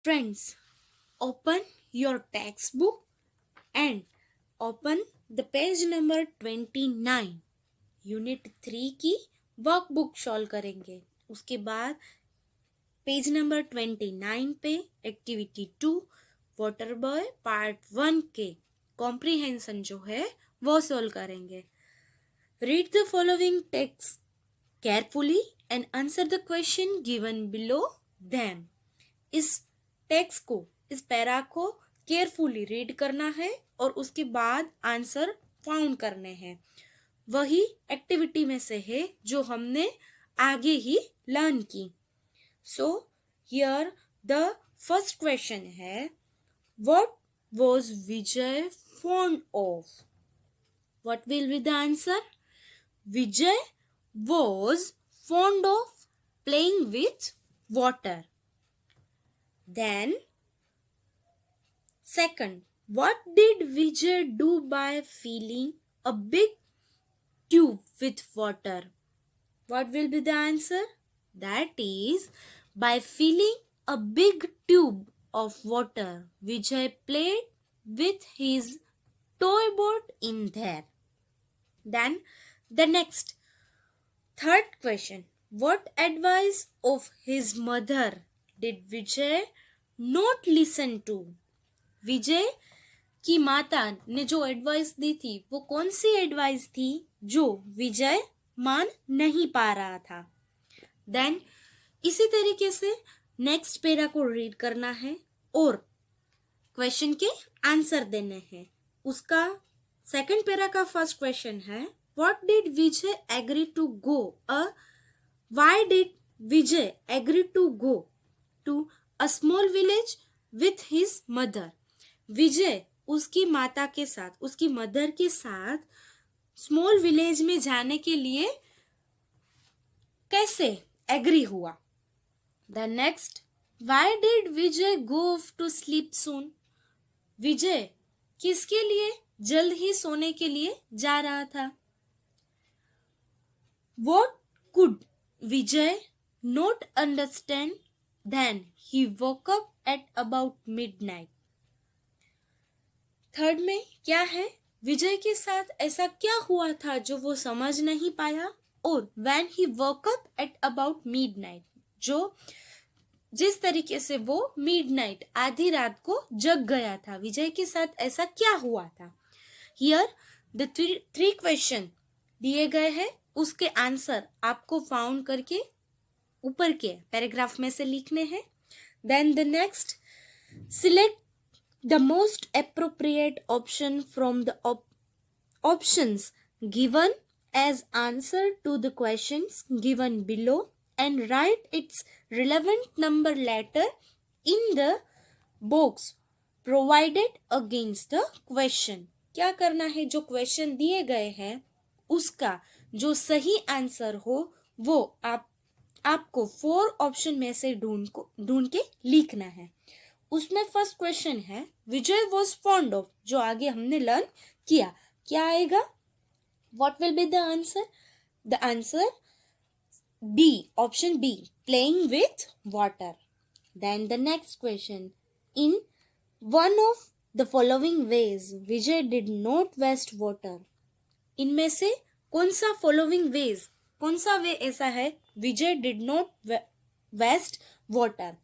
Friends, open your textbook and open the page number 29. Unit 3 की workbook solve करेंगे. उसके बाद पेज नंबर 29 पे एक्टिविटी 2 वाटर बॉय पार्ट 1 के कॉम्प्रिहेंशन जो है वो सॉल्व करेंगे. Read the following text carefully and answer the question given below them. इस टेक्स्ट को, इस पैरा को केयरफुली रीड करना है और उसके बाद आंसर फाउंड करने हैं. वही एक्टिविटी में से है जो हमने आगे ही लर्न की. So here the first question है, what was Vijay fond of? What will be the answer? Vijay was fond of playing with water. Then, second, what did Vijay do by filling a big tube with water? What will be the answer? That is, by filling a big tube of water, Vijay played with his toy boat in there. Then, the next, third question, what advice of his mother did Vijay not listen to? विजय की माता ने जो advice दी थी वो कौन सी advice थी जो विजय मान नहीं पा रहा था. देन इसी तरीके से नेक्स्ट पैरा को रीड करना है और क्वेश्चन के आंसर देने हैं. उसका सेकंड पैरा का फर्स्ट क्वेश्चन है, what did Vijay agree to go? Why did Vijay agree to go to a small village with his mother? विजय उसकी माता के साथ, उसकी मदर के साथ स्मॉल विलेज में जाने के लिए कैसे एग्री हुआ. The next, why did Vijay go off to sleep soon? विजय किसके लिए जल्द ही सोने के लिए जा रहा था. What could Vijay not understand? Then he woke up at about midnight. Third में क्या है, विजय के साथ ऐसा क्या हुआ था जो वो समझ नहीं पाया. और when he woke up at about midnight, जो जिस तरीके से वो midnight आधी रात को जग गया था, विजय के साथ ऐसा क्या हुआ था. Here the three question दिए गए हैं, उसके आंसर आपको फाउंड करके ऊपर के पैराग्राफ में से लिखने हैं. Then the next, select the most appropriate option from the options given as answer to the questions given below and write its relevant number letter in the box provided against the question. क्या करना है, जो question दिए गए हैं उसका जो सही आंसर हो वो आपको 4 ऑप्शन में से ढूंढ के लिखना है. उसमें फर्स्ट क्वेश्चन है, विजय वॉज फॉन्ड ऑफ, जो आगे हमने लर्न किया. क्या आएगा? What will be the answer? The answer B, option B, playing with water. Then the next question, in one of the following ways Vijay did not waste water. इनमें से कौन सा फॉलोइंग वेज, कौन सा वे ऐसा है Vijay did not waste water.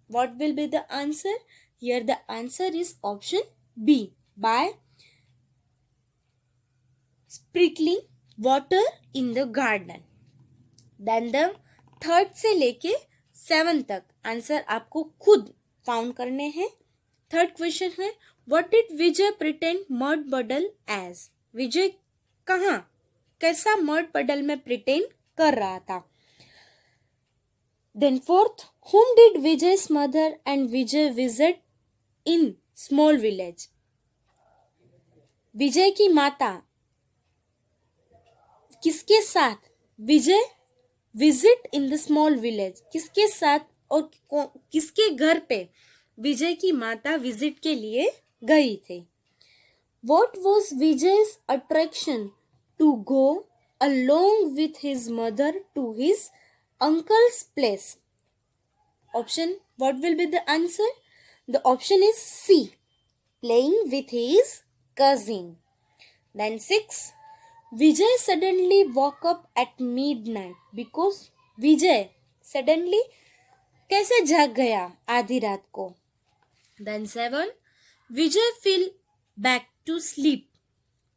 What will be the answer? Here the answer is option B, by sprinkling water in the garden. Then the third से लेके 7 तक आंसर आपको खुद फाउंड करने हैं. थर्ड क्वेश्चन है, what did Vijay pretend mud puddle as. Vijay कहाँ कैसा मड पडल में प्रिटेंड कर रहा था. Then fourth, whom did Vijay's mother and Vijay visit in small village. Vijay की माता किसके साथ Vijay visit in the small village, किसके साथ और किसके घर पे विजय की माता विजिट के लिए गई थी. What was Vijay's attraction to go along with his mother to his uncle's place? option, what will be the answer? The option is C, playing with his cousin. Then 6, Vijay suddenly woke up at midnight because Vijay suddenly कैसे जाग गया आधी रात को. Then 7, Vijay fell back to sleep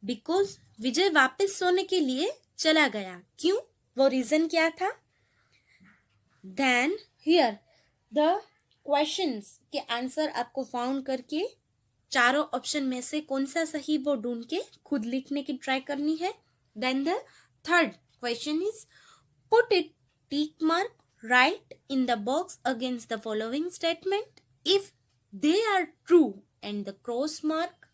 because विजय वापस सोने के लिए चला गया. क्यों? वो रीजन क्या था? Then here the questions के आंसर आपको फाउंड करके चारों ऑप्शन में से कौन सा सही वो ढूंढ के खुद लिखने की ट्राई करनी है. Then the third question is, put a tick mark right in the box against the following statement if they are true and the cross mark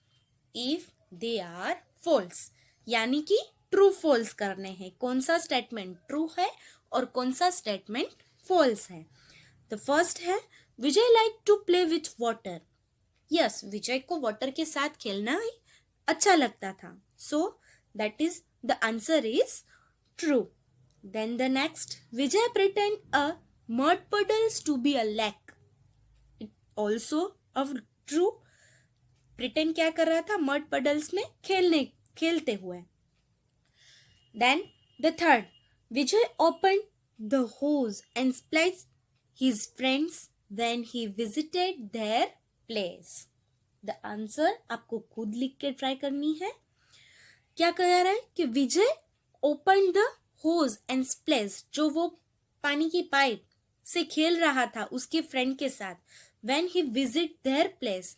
if they are false. यानी कि ट्रू फॉल्स करने हैं. कौन सा statement true है और कौन सा स्टेटमेंट फॉल्स है. द फर्स्ट है, Vijay like to play with water. Yes, Vijay को वाटर के साथ खेलना ही अच्छा लगता था. So that is the answer is true. Then the next, Vijay pretend a mud puddles to be a lake. It also of true. Pretend क्या कर रहा था? मड puddles में खेलते हुए. Then the third, Vijay opened the hose and splashed his friends when he visited their place. The answer आपको खुद लिख के ट्राई करनी है. क्या कह रहा है कि विजय opened the hose and splashed, जो वो पानी की पाइप से खेल रहा था उसके फ्रेंड के साथ, when he visited their place,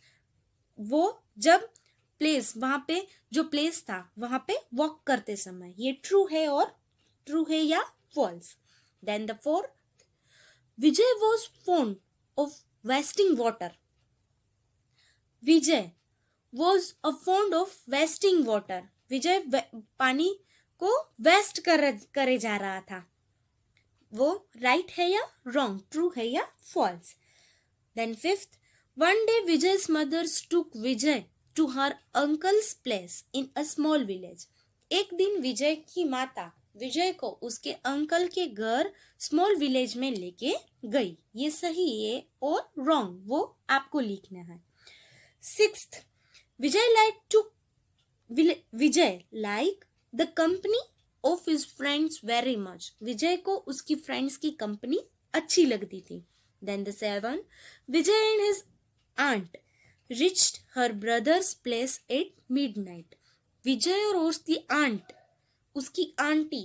वो जब प्लेस, वहां पे जो प्लेस था वहां पे वॉक करते समय. ये ट्रू है और ट्रू है या false. Then the fourth, Vijay was fond of wasting water. Vijay was a fond of wasting water. Vijay पानी को वेस्ट करे जा रहा था. वो राइट है या रॉन्ग, ट्रू है या false. Then fifth, one day Vijay's mother took Vijay to her uncle's place in a small village. एक दिन विजय की माता विजय को उसके अंकल के घर स्मॉल विलेज में लेके गई. ये सही है और रॉन्ग वो आपको लिखना है. Sixth, Vijay like the company of his friends very much. Vijay को उसकी फ्रेंड्स की कंपनी अच्छी लगती थी. Then the seven, Vijay and his aunt reached her brother's place at midnight. Vijay और उसकी आंट, उसकी आंटी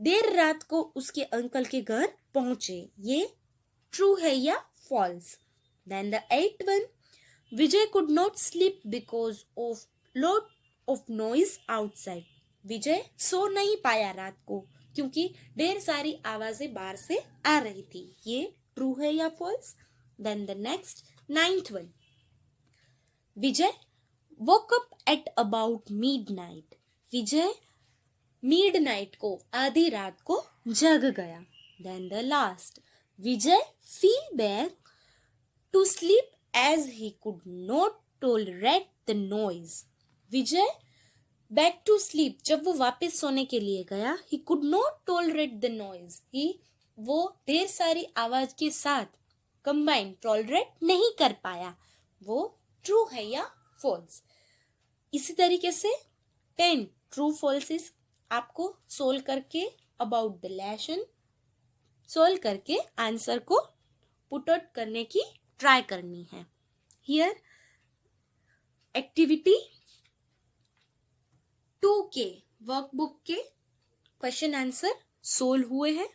देर रात को उसके अंकल के घर पहुंचे. ये ट्रू है या false. Then the eight one, Vijay could not sleep because of lot of noise outside. Vijay सो नहीं पाया रात को क्योंकि ढेर सारी आवाजें बाहर से आ रही थी. ये ट्रू है या false. Then the next ninth one, Vijay woke up at about midnight. Vijay midnight को, आधी रात को जग गया. Then the last, Vijay fell back to sleep as he could not tolerate the noise. Vijay back to sleep, जब वो वापस सोने के लिए गया, he could not tolerate the noise. वो ढेर सारी आवाज के साथ combine tolerate नहीं कर पाया. वो ट्रू है या फॉल्स. इसी तरीके से 10 ट्रू फॉल्सेस आपको सोल्व करके अबाउट द लेसन सोल्व करके आंसर को पुट आउट करने की ट्राई करनी है. हियर एक्टिविटी 2 के वर्कबुक के क्वेश्चन आंसर सोल्व हुए हैं.